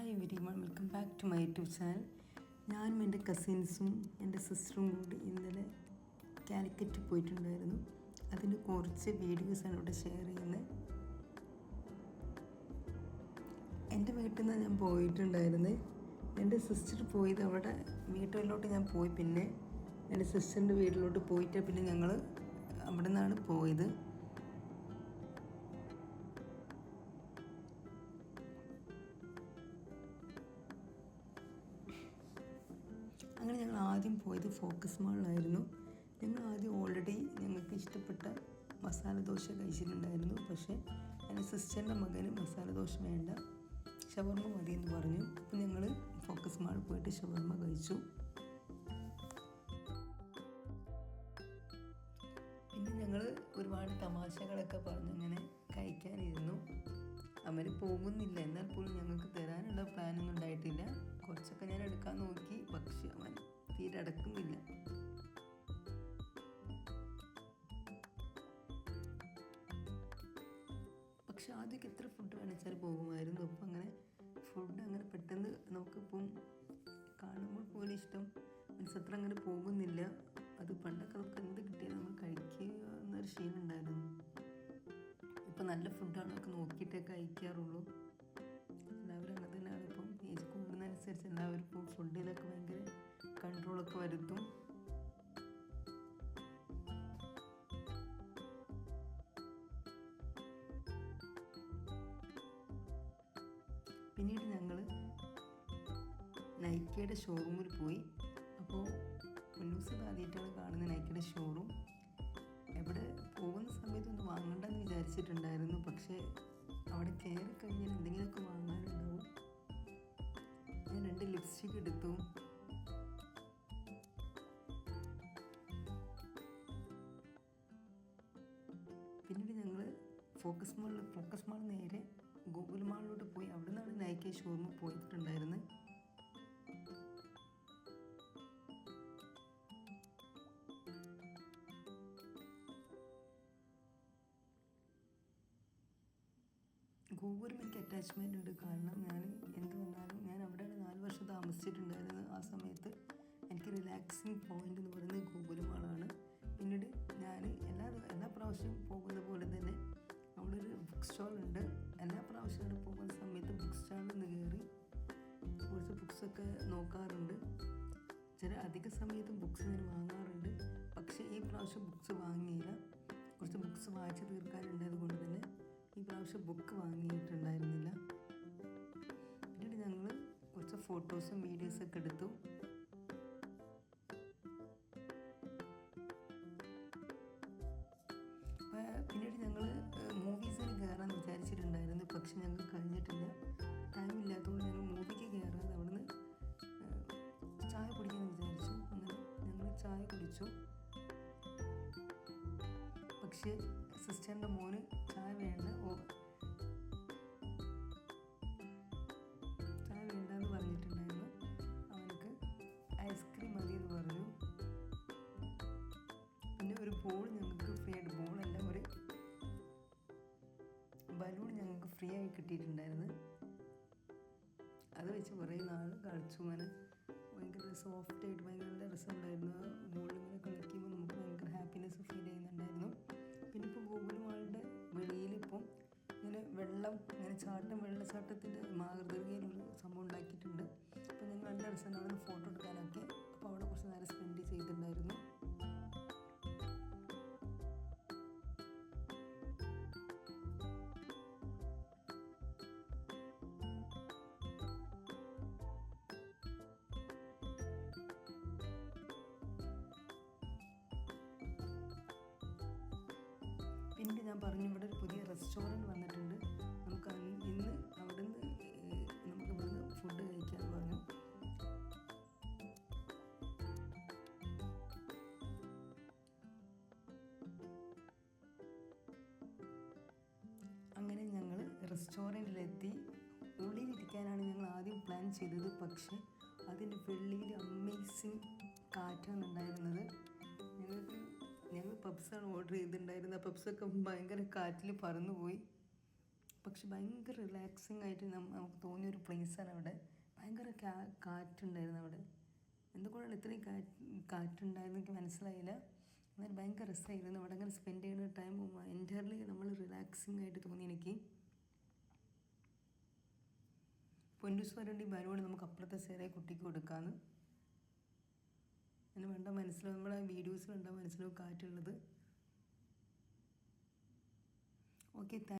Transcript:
Hi everyone, welcome back to my YouTube channel. ഞാനും എൻ്റെ കസിൻസും എൻ്റെ സിസ്റ്ററും കൂടി ഇന്നലെ കാലിക്കറ്റ് പോയിട്ടുണ്ടായിരുന്നു. അതിൻ്റെ കുറച്ച് വീഡിയോസാണ് ഇവിടെ ഷെയർ ചെയ്യുന്നത്. എൻ്റെ വീട്ടിൽ നിന്ന് ഞാൻ പോയിട്ടുണ്ടായിരുന്നു. എൻ്റെ സിസ്റ്റർ പോയത് അവിടെ വീട്ടിലോട്ട് ഞാൻ പോയി. പിന്നെ എൻ്റെ സിസ്റ്ററിൻ്റെ വീട്ടിലോട്ട് പോയിട്ട് പിന്നെ ഞങ്ങൾ അവിടെ നിന്നാണ് പോയത്. അങ്ങനെ ഞങ്ങൾ ആദ്യം പോയത് ഫോക്കസ് മാളിലായിരുന്നു. ഞങ്ങൾ ആദ്യം ഓൾറെഡി ഞങ്ങൾക്ക് ഇഷ്ടപ്പെട്ട മസാല ദോശ കഴിച്ചിട്ടുണ്ടായിരുന്നു. പക്ഷേ എൻ്റെ സിസ്റ്ററിൻ്റെ മകന് മസാല ദോശ വേണ്ട, ഷവർമ്മ മതി എന്ന് പറഞ്ഞു. അപ്പോൾ ഞങ്ങൾ ഫോക്കസ് മാളിൽ പോയിട്ട് ഷവർമ്മ കഴിച്ചു. പിന്നെ ഞങ്ങൾ ഒരുപാട് തമാശകളൊക്കെ പറഞ്ഞ് ഇങ്ങനെ കഴിക്കാനിരുന്നു. അവർ പോകുന്നില്ല, എന്നാൽ പോലും ഞങ്ങൾക്ക് തരാനുള്ള പ്ലാനൊന്നും ഉണ്ടായിട്ടില്ല. കുറച്ചൊക്കെ ഞാൻ എടുക്കാൻ നോക്കി, പക്ഷെ അവൻ തീരെ അടക്കുന്നില്ല. പക്ഷെ ആദ്യമൊക്കെ എത്ര ഫുഡ് വേണിച്ചാൽ പോകുമായിരുന്നു. അപ്പം അങ്ങനെ ഫുഡ് അങ്ങനെ പെട്ടെന്ന് നമുക്കിപ്പം കാണുമ്പോൾ പോലും ഇഷ്ടം മനസ്സത്ര അങ്ങനെ പോകുന്നില്ല. അത് പണ്ടൊക്കെ നമുക്ക് എന്ത് കിട്ടിയാൽ നമ്മൾ കഴിക്കുക എന്നൊരു ശീലം ഉണ്ടായിരുന്നു. ഇപ്പം നല്ല ഫുഡാണൊക്കെ നോക്കിയിട്ടേ കഴിക്കാറുള്ളൂ. എല്ലാവരും അങ്ങനെ തന്നെയാണ്. ഇപ്പം ഏജ് കൂടുന്നതനുസരിച്ച് എല്ലാവരും ഇപ്പോൾ ഫുഡിലൊക്കെ ഭയങ്കര കൺട്രോളൊക്കെ വരുത്തും. പിന്നീട് ഞങ്ങൾ നൈക്കയുടെ ഷോറൂമിൽ പോയി. അപ്പോൾ ഉല്ലൂസിൽ ആദ്യമായിട്ടാണ് കാണുന്നത് നൈക്കയുടെ ഷോറൂം. എവിടെ പോകുന്ന സമയത്ത് ഒന്ന് വാങ്ങണ്ടെന്ന് വിചാരിച്ചിട്ടുണ്ടായിരുന്നു. പക്ഷേ അവിടെ കയറി കഴിഞ്ഞാൽ എന്തെങ്കിലുമൊക്കെ വാങ്ങാനുണ്ടാവും. ഞാൻ 2 ലിപ്സ്റ്റിക് എടുത്തു. പിന്നീട് ഞങ്ങൾ ഫോക്കസ് മാൾ നേരെ ഗൂഗിൾ മാളിലോട്ട് പോയി. അവിടെ നിന്നാണ് നൈക്ക ഷോറൂമിൽ പോയിട്ടുണ്ടായിരുന്നത്. ഗൂഗിളിൽ എനിക്ക് അറ്റാച്ച്മെൻ്റ് ഉണ്ട്. കാരണം ഞാൻ എന്ത് വന്നാലും ഞാൻ അവിടെയാണ് 4 വർഷം താമസിച്ചിട്ടുണ്ടായിരുന്നത്. ആ സമയത്ത് എനിക്ക് റിലാക്സിങ് പോയിൻ്റ് എന്ന് പറയുന്നത് ഗൂഗിൾ മാളാണ്. പിന്നീട് ഞാൻ എല്ലാ പ്രാവശ്യവും പോകുന്ന പോലെ തന്നെ അവിടെ ഒരു ബുക്ക് സ്റ്റോൾ ഉണ്ട്. എല്ലാ പ്രാവശ്യവും അവിടെ പോകുന്ന സമയത്ത് ബുക്ക് സ്റ്റാളിൽ നിന്ന് കയറി കുറച്ച് ബുക്സൊക്കെ നോക്കാറുണ്ട്. അധിക സമയത്തും ബുക്സ് ഞാൻ വാങ്ങാറുണ്ട്. പക്ഷേ ഈ പ്രാവശ്യം ബുക്സ് വാങ്ങിയില്ല. കുറച്ച് ബുക്സ് വായിച്ച് തീർക്കാനുണ്ടായത് കൊണ്ട് തന്നെ ഈ പ്രാവശ്യം ബുക്ക് വാങ്ങിയിട്ടുണ്ടായിരുന്നില്ല. പിന്നീട് ഞങ്ങൾ കുറച്ച് ഫോട്ടോസും വീഡിയോസൊക്കെ എടുത്തു. പിന്നീട് ഞങ്ങൾ മൂവീസിന് കയറാൻ വിചാരിച്ചിട്ടുണ്ടായിരുന്നു. പക്ഷെ ഞങ്ങൾ കഴിഞ്ഞിട്ടില്ല. ടൈമില്ലാത്തതുകൊണ്ട് ഞങ്ങൾ മൂവിക്ക് കയറാതെ അവിടുന്ന് ചായ കുടിക്കാമെന്ന് വിചാരിച്ചു. അങ്ങനെ ഞങ്ങൾ ചായ കുടിച്ചു. പക്ഷേ സിസ്റ്ററിൻ്റെ മോന് ചായ വേണ്ടെന്ന് പറഞ്ഞിട്ടുണ്ടായിരുന്നു. അവനക്ക് ഐസ്ക്രീം മതി എന്ന് പറഞ്ഞു. പിന്നെ ഒരു ബോൾ ഞങ്ങൾക്ക് ഫ്രീ ആയിട്ട്, ബോളല്ല ഒരു ബലൂൺ ഞങ്ങൾക്ക് ഫ്രീ ആയി കിട്ടിയിട്ടുണ്ടായിരുന്നു. അത് വെച്ച് കുറേ നാൾ കളിച്ചു. അങ്ങനെ ഭയങ്കര സോഫ്റ്റായിട്ട് ഭയങ്കര നല്ല രസമുണ്ടായിരുന്നു. ആ ബോളിങ്ങനെ കളിക്കുമ്പോൾ നമുക്ക് ഭയങ്കര ഹാപ്പിനെസ് ഫീൽ ചെയ്യുന്നുണ്ടായിരുന്നു. പിന്നെ ഇപ്പോൾ ഗൂഗിൾ മാളിൻ്റെ വെളിയിൽ ഇപ്പം ഇങ്ങനെ വെള്ളച്ചാട്ടത്തിൻ്റെ മാതൃകയിലൊരു സംഭവം ഉണ്ടാക്കിയിട്ടുണ്ട്. അപ്പോൾ ഞങ്ങൾ നല്ല രസമാണ് ഫോട്ടോ എടുക്കാനൊക്കെ. അപ്പോൾ അവിടെ കുറച്ച് നേരം സ്പെൻഡ് ചെയ്തിട്ടുണ്ടായിരുന്നു. പിന്നീട് ഞാൻ പറഞ്ഞു ഇവിടെ ഒരു പുതിയ റെസ്റ്റോറൻറ്റ് വന്നിട്ടുണ്ട്, നമുക്ക് ഇന്ന് അവിടെ നിന്ന് നമുക്ക് ഇവിടുന്ന് ഫുഡ് കഴിക്കാമെന്ന് പറഞ്ഞു. അങ്ങനെ ഞങ്ങൾ റെസ്റ്റോറൻറ്റിലെത്തി. ഉള്ളിലിരിക്കാനാണ് ഞങ്ങൾ ആദ്യം പ്ലാൻ ചെയ്തത്. പക്ഷേ അതിൻ്റെ വെളിയിൽ അമേസിങ് കാറ്റാണ് ഉണ്ടായിരുന്നത്. ഞങ്ങൾ പബ്സാണ് ഓർഡർ ചെയ്തിട്ടുണ്ടായിരുന്നത്. പബ്സൊക്കെ ഭയങ്കര കാറ്റിൽ പറന്നുപോയി. പക്ഷെ ഭയങ്കര റിലാക്സിങ് ആയിട്ട് നമുക്ക് തോന്നിയൊരു പ്ലേസാണ് അവിടെ. ഭയങ്കര കാറ്റുണ്ടായിരുന്നു അവിടെ. എന്തുകൊണ്ടാണ് ഇത്രയും കാറ്റുണ്ടായെന്ന് എനിക്ക് മനസ്സിലായില്ല. എന്നാൽ ഭയങ്കര രസമായിരുന്നു അവിടെ അങ്ങനെ സ്പെൻഡ് ചെയ്യുന്ന ടൈം. എൻ്റയർലി നമ്മൾ റിലാക്സിങ് ആയിട്ട് തോന്നി എനിക്ക്. പൊന്നൂസ് പറയുന്നുണ്ട് ഈ ബലൂൺ നമുക്ക് അപ്പുറത്തെ സൈഡേ കുട്ടിക്ക് കൊടുക്കാമെന്ന്. അങ്ങനെ വേണ്ട മനസ്സിലാവും, നമ്മളെ വീഡിയോസിലുണ്ടാവും മനസ്സിലാവും കാറ്റുള്ളത്. ഓക്കെ.